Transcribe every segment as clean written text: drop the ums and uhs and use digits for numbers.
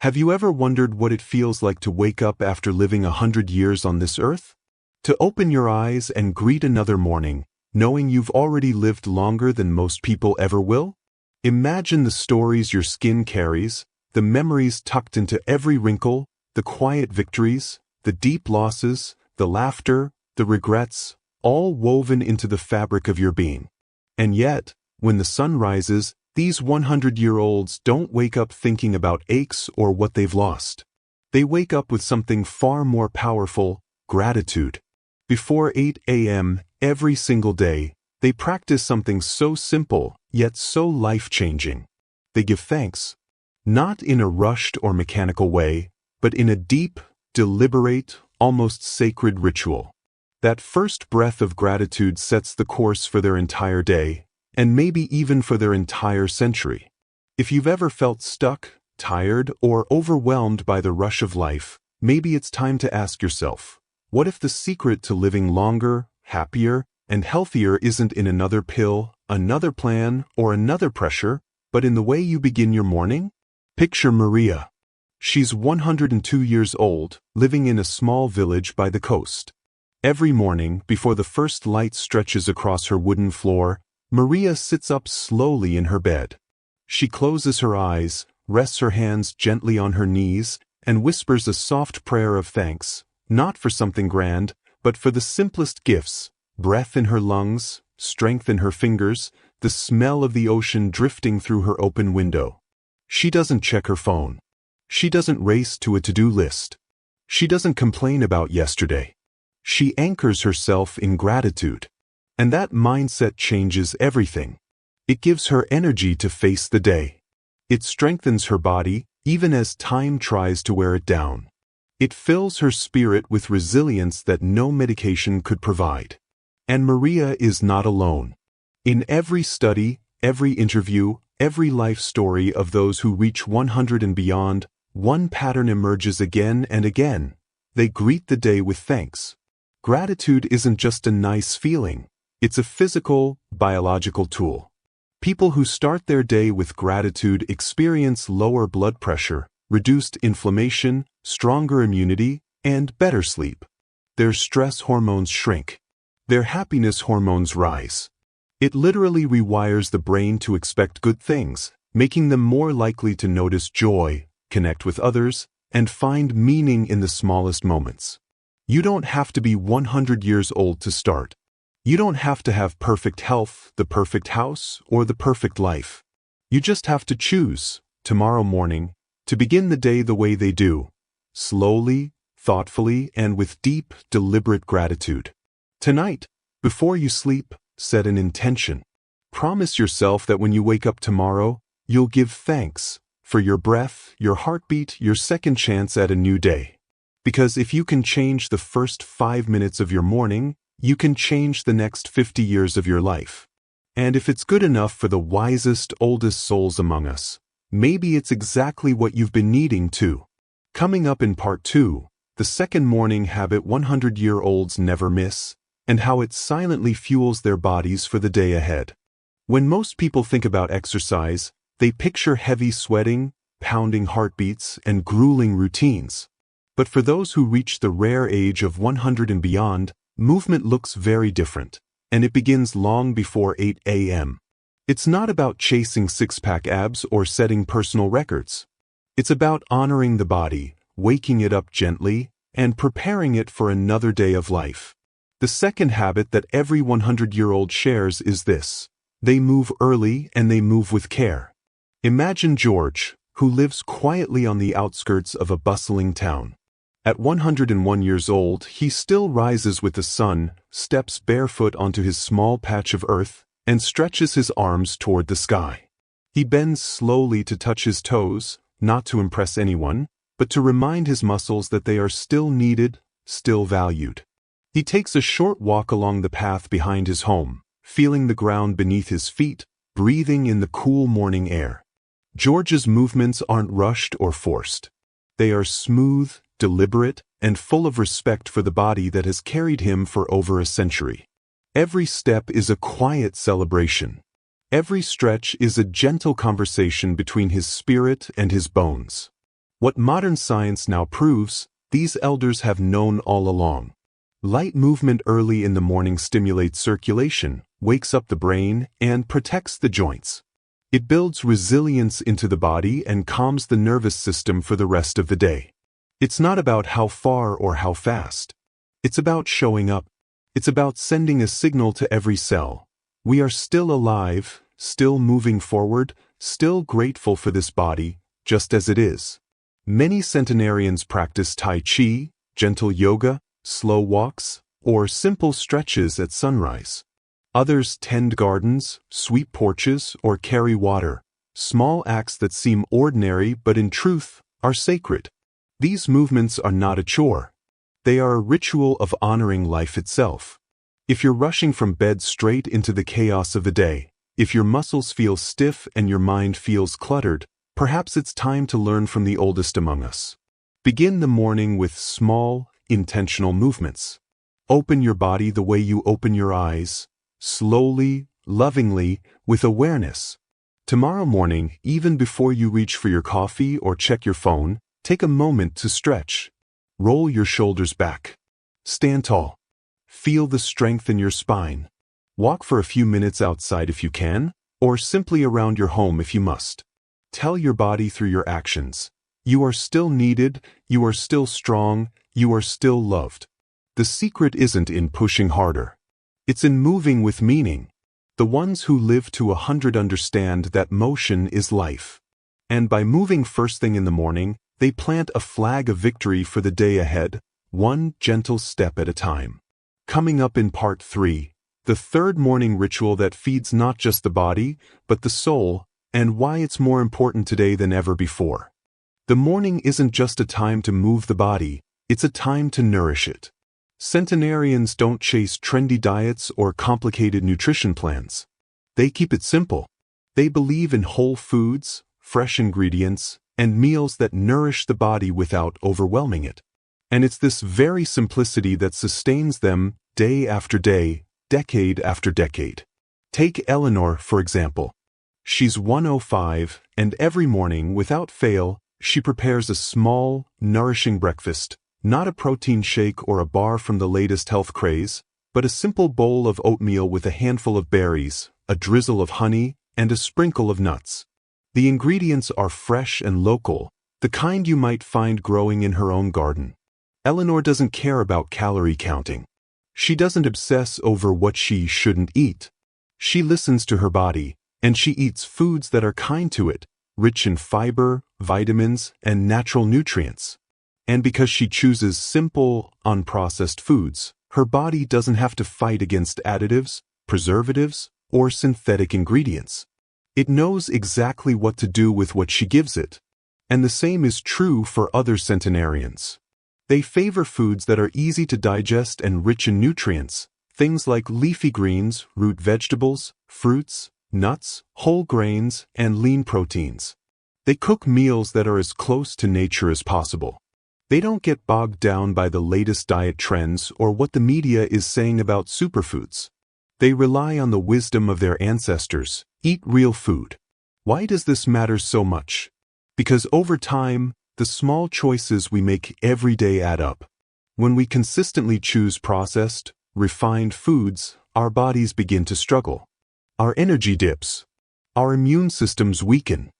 Have you ever wondered what it feels like to wake up after living 100 years on this earth? To open your eyes and greet another morning, knowing you've already lived longer than most people ever will? Imagine the stories your skin carries, the memories tucked into every wrinkle, the quiet victories, the deep losses, the laughter, the regrets, all woven into the fabric of your being. And yet, when the sun rises, these 100-year-olds don't wake up thinking about aches or what they've lost. They wake up with something far more powerful: gratitude. Before 8 a.m. every single day, they practice something so simple, yet so life-changing. They give thanks. Not in a rushed or mechanical way, but in a deep, deliberate, almost sacred ritual. That first breath of gratitude sets the course for their entire day, and maybe even for their entire century. If you've ever felt stuck, tired, or overwhelmed by the rush of life, maybe it's time to ask yourself, what if the secret to living longer, happier, and healthier isn't in another pill, another plan, or another pressure, but in the way you begin your morning? Picture Maria. She's 102 years old, living in a small village by the coast. Every morning, before the first light stretches across her wooden floor, Maria sits up slowly in her bed. She closes her eyes, rests her hands gently on her knees, and whispers a soft prayer of thanks, not for something grand, but for the simplest gifts: breath in her lungs, strength in her fingers, the smell of the ocean drifting through her open window. She doesn't check her phone. She doesn't race to a to-do list. She doesn't complain about yesterday. She anchors herself in gratitude. And that mindset changes everything. It gives her energy to face the day. It strengthens her body, even as time tries to wear it down. It fills her spirit with resilience that no medication could provide. And Maria is not alone. In every study, every interview, every life story of those who reach 100 and beyond, one pattern emerges again and again. They greet the day with thanks. Gratitude isn't just a nice feeling. It's a physical, biological tool. People who start their day with gratitude experience lower blood pressure, reduced inflammation, stronger immunity, and better sleep. Their stress hormones shrink. Their happiness hormones rise. It literally rewires the brain to expect good things, making them more likely to notice joy, connect with others, and find meaning in the smallest moments. You don't have to be 100 years old to start. You don't have to have perfect health, the perfect house, or the perfect life. You just have to choose, tomorrow morning, to begin the day the way they do, slowly, thoughtfully, and with deep, deliberate gratitude. Tonight, before you sleep, set an intention. Promise yourself that when you wake up tomorrow, you'll give thanks for your breath, your heartbeat, your second chance at a new day. Because if you can change the first 5 minutes of your morning, you can change the next 50 years of your life. And if it's good enough for the wisest, oldest souls among us, maybe it's exactly what you've been needing too. Coming up in part 2, the second morning habit 100-year-olds never miss, and how it silently fuels their bodies for the day ahead. When most people think about exercise, they picture heavy sweating, pounding heartbeats, and grueling routines. But for those who reach the rare age of 100 and beyond, movement looks very different, and it begins long before 8 a.m. It's not about chasing six-pack abs or setting personal records. It's about honoring the body, waking it up gently, and preparing it for another day of life. The second habit that every 100-year-old shares is this: they move early and they move with care. Imagine George, who lives quietly on the outskirts of a bustling town. At 101 years old, he still rises with the sun, steps barefoot onto his small patch of earth, and stretches his arms toward the sky. He bends slowly to touch his toes, not to impress anyone, but to remind his muscles that they are still needed, still valued. He takes a short walk along the path behind his home, feeling the ground beneath his feet, breathing in the cool morning air. George's movements aren't rushed or forced. They are smooth, deliberate, and full of respect for the body that has carried him for over a century. Every step is a quiet celebration. Every stretch is a gentle conversation between his spirit and his bones. What modern science now proves, these elders have known all along. Light movement early in the morning stimulates circulation, wakes up the brain, and protects the joints. It builds resilience into the body and calms the nervous system for the rest of the day. It's not about how far or how fast. It's about showing up. It's about sending a signal to every cell. We are still alive, still moving forward, still grateful for this body, just as it is. Many centenarians practice Tai Chi, gentle yoga, slow walks, or simple stretches at sunrise. Others tend gardens, sweep porches, or carry water, small acts that seem ordinary but in truth are sacred. These movements are not a chore. They are a ritual of honoring life itself. If you're rushing from bed straight into the chaos of the day, if your muscles feel stiff and your mind feels cluttered, perhaps it's time to learn from the oldest among us. Begin the morning with small, intentional movements. Open your body the way you open your eyes, slowly, lovingly, with awareness. Tomorrow morning, even before you reach for your coffee or check your phone, take a moment to stretch. Roll your shoulders back. Stand tall. Feel the strength in your spine. Walk for a few minutes outside if you can, or simply around your home if you must. Tell your body through your actions, you are still needed, you are still strong, you are still loved. The secret isn't in pushing harder. It's in moving with meaning. The ones who live to 100 understand that motion is life. And by moving first thing in the morning, they plant a flag of victory for the day ahead, one gentle step at a time. Coming up in part 3, the third morning ritual that feeds not just the body, but the soul, and why it's more important today than ever before. The morning isn't just a time to move the body, it's a time to nourish it. Centenarians don't chase trendy diets or complicated nutrition plans. They keep it simple. They believe in whole foods, fresh ingredients, and meals that nourish the body without overwhelming it. And it's this very simplicity that sustains them day after day, decade after decade. Take Eleanor, for example. She's 105, and every morning, without fail, she prepares a small, nourishing breakfast, not a protein shake or a bar from the latest health craze, but a simple bowl of oatmeal with a handful of berries, a drizzle of honey, and a sprinkle of nuts. The ingredients are fresh and local, the kind you might find growing in her own garden. Eleanor doesn't care about calorie counting. She doesn't obsess over what she shouldn't eat. She listens to her body, and she eats foods that are kind to it, rich in fiber, vitamins, and natural nutrients. And because she chooses simple, unprocessed foods, her body doesn't have to fight against additives, preservatives, or synthetic ingredients. It knows exactly what to do with what she gives it. And the same is true for other centenarians. They favor foods that are easy to digest and rich in nutrients, things like leafy greens, root vegetables, fruits, nuts, whole grains, and lean proteins. They cook meals that are as close to nature as possible. They don't get bogged down by the latest diet trends or what the media is saying about superfoods. They rely on the wisdom of their ancestors. Eat real food. Why does this matter so much? Because over time, the small choices we make every day add up. When we consistently choose processed, refined foods, our bodies begin to struggle. Our energy dips. Our immune systems weaken.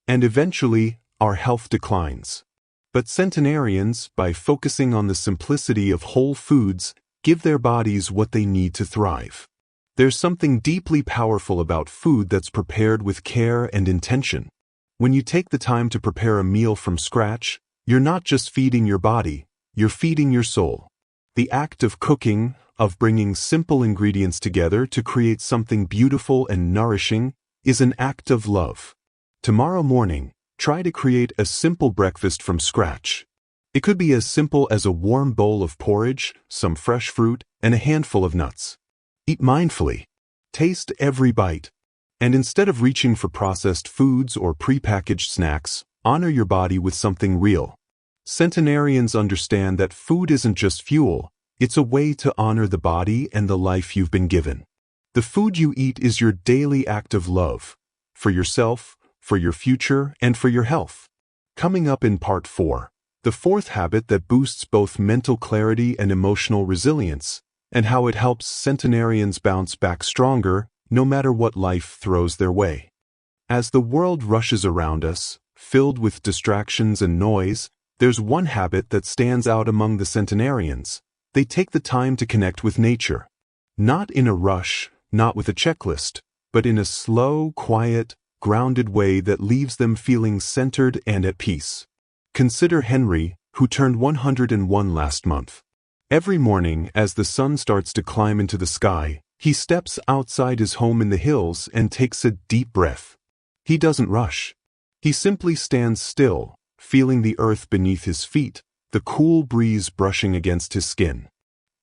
And eventually, our health declines. But centenarians, by focusing on the simplicity of whole foods, give their bodies what they need to thrive. There's something deeply powerful about food that's prepared with care and intention. When you take the time to prepare a meal from scratch, you're not just feeding your body, you're feeding your soul. The act of cooking, of bringing simple ingredients together to create something beautiful and nourishing, is an act of love. Tomorrow morning, try to create a simple breakfast from scratch. It could be as simple as a warm bowl of porridge, some fresh fruit, and a handful of nuts. Eat mindfully. Taste every bite. And instead of reaching for processed foods or prepackaged snacks, honor your body with something real. Centenarians understand that food isn't just fuel, it's a way to honor the body and the life you've been given. The food you eat is your daily act of love, for yourself, for your future, and for your health. Coming up in part 4, the fourth habit that boosts both mental clarity and emotional resilience, and how it helps centenarians bounce back stronger no matter what life throws their way. As the world rushes around us, filled with distractions and noise, there's one habit that stands out among the centenarians. They take the time to connect with nature. Not in a rush, not with a checklist, but in a slow, quiet, grounded way that leaves them feeling centered and at peace. Consider Henry, who turned 101 last month. Every morning, as the sun starts to climb into the sky, he steps outside his home in the hills and takes a deep breath. He doesn't rush. He simply stands still, feeling the earth beneath his feet, the cool breeze brushing against his skin.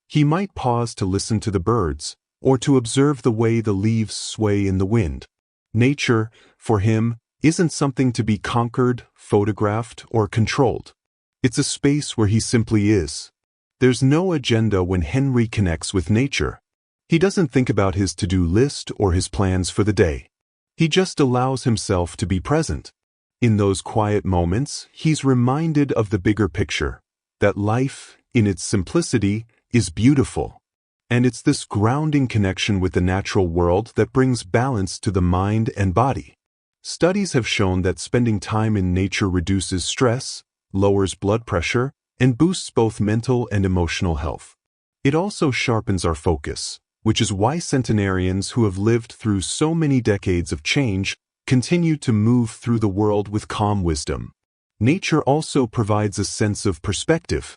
He might pause to listen to the birds, or to observe the way the leaves sway in the wind. Nature, for him, isn't something to be conquered, photographed, or controlled. It's a space where he simply is. There's no agenda when Henry connects with nature. He doesn't think about his to-do list or his plans for the day. He just allows himself to be present. In those quiet moments, he's reminded of the bigger picture, that life, in its simplicity, is beautiful. And it's this grounding connection with the natural world that brings balance to the mind and body. Studies have shown that spending time in nature reduces stress, lowers blood pressure, and boosts both mental and emotional health. It also sharpens our focus, which is why centenarians who have lived through so many decades of change continue to move through the world with calm wisdom. Nature also provides a sense of perspective.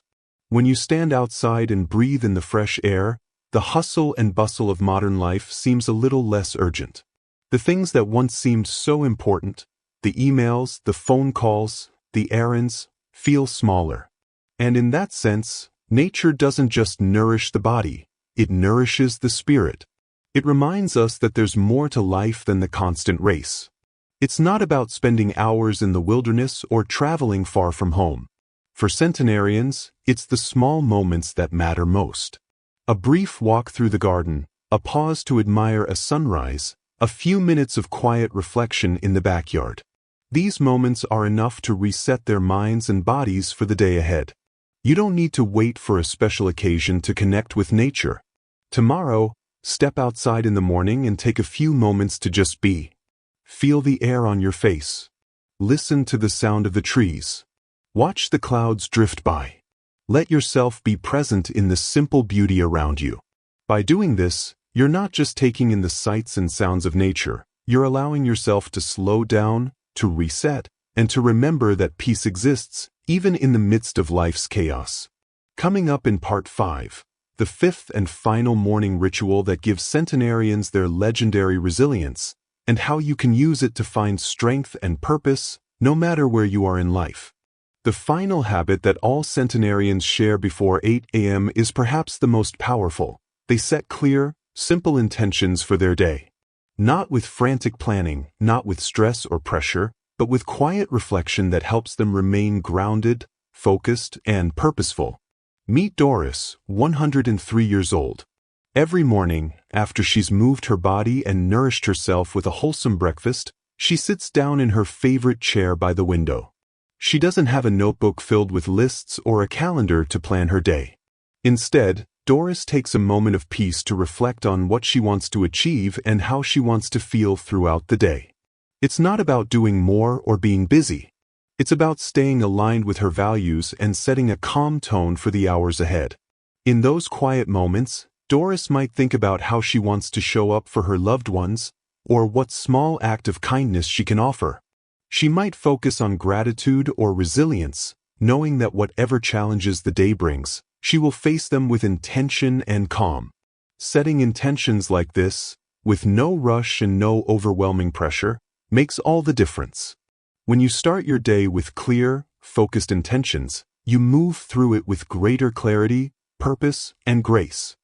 When you stand outside and breathe in the fresh air, the hustle and bustle of modern life seems a little less urgent. The things that once seemed so important, the emails, the phone calls, the errands, feel smaller. And in that sense, nature doesn't just nourish the body, it nourishes the spirit. It reminds us that there's more to life than the constant race. It's not about spending hours in the wilderness or traveling far from home. For centenarians, it's the small moments that matter most. A brief walk through the garden, a pause to admire a sunrise, a few minutes of quiet reflection in the backyard. These moments are enough to reset their minds and bodies for the day ahead. You don't need to wait for a special occasion to connect with nature. Tomorrow, step outside in the morning and take a few moments to just be. Feel the air on your face. Listen to the sound of the trees. Watch the clouds drift by. Let yourself be present in the simple beauty around you. By doing this, you're not just taking in the sights and sounds of nature, you're allowing yourself to slow down, to reset, and to remember that peace exists, even in the midst of life's chaos. Coming up in part 5, the fifth and final morning ritual that gives centenarians their legendary resilience, and how you can use it to find strength and purpose, no matter where you are in life. The final habit that all centenarians share before 8 a.m. is perhaps the most powerful. They set clear, simple intentions for their day. Not with frantic planning, not with stress or pressure, but with quiet reflection that helps them remain grounded, focused, and purposeful. Meet Doris, 103 years old. Every morning, after she's moved her body and nourished herself with a wholesome breakfast, she sits down in her favorite chair by the window. She doesn't have a notebook filled with lists or a calendar to plan her day. Instead, Doris takes a moment of peace to reflect on what she wants to achieve and how she wants to feel throughout the day. It's not about doing more or being busy. It's about staying aligned with her values and setting a calm tone for the hours ahead. In those quiet moments, Doris might think about how she wants to show up for her loved ones, or what small act of kindness she can offer. She might focus on gratitude or resilience, knowing that whatever challenges the day brings, she will face them with intention and calm. Setting intentions like this, with no rush and no overwhelming pressure, makes all the difference. When you start your day with clear, focused intentions, you move through it with greater clarity, purpose, and grace.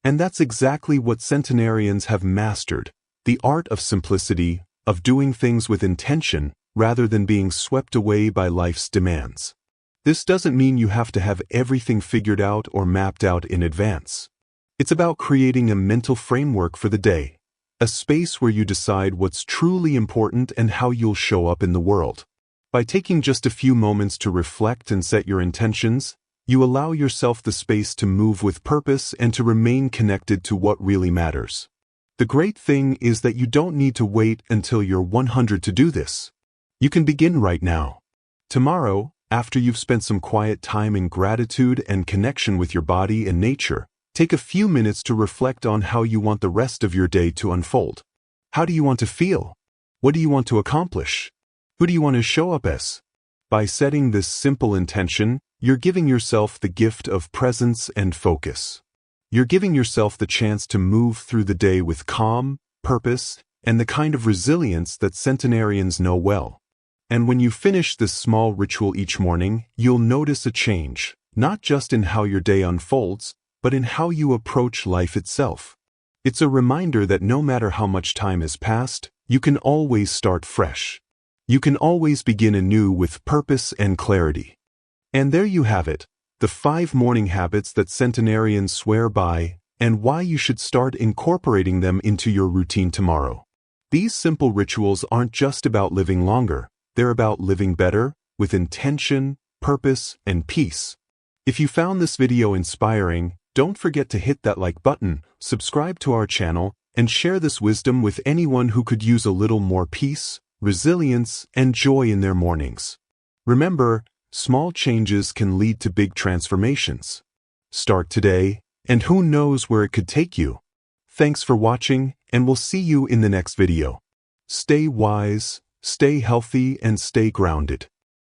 And that's exactly what centenarians have mastered, the art of simplicity, of doing things with intention, rather than being swept away by life's demands. This doesn't mean you have to have everything figured out or mapped out in advance. It's about creating a mental framework for the day, a space where you decide what's truly important and how you'll show up in the world. By taking just a few moments to reflect and set your intentions, you allow yourself the space to move with purpose and to remain connected to what really matters. The great thing is that you don't need to wait until you're 100 to do this. You can begin right now. Tomorrow, after you've spent some quiet time in gratitude and connection with your body and nature, take a few minutes to reflect on how you want the rest of your day to unfold. How do you want to feel? What do you want to accomplish? Who do you want to show up as? By setting this simple intention, you're giving yourself the gift of presence and focus. You're giving yourself the chance to move through the day with calm, purpose, and the kind of resilience that centenarians know well. And when you finish this small ritual each morning, you'll notice a change, not just in how your day unfolds, but in how you approach life itself. It's a reminder that no matter how much time has passed, you can always start fresh. You can always begin anew with purpose and clarity. And there you have it, the 5 morning habits that centenarians swear by, and why you should start incorporating them into your routine tomorrow. These simple rituals aren't just about living longer, they're about living better, with intention, purpose, and peace. If you found this video inspiring, don't forget to hit that like button, subscribe to our channel, and share this wisdom with anyone who could use a little more peace, resilience, and joy in their mornings. Remember, small changes can lead to big transformations. Start today, and who knows where it could take you. Thanks for watching, and we'll see you in the next video. Stay wise, stay healthy, and stay grounded.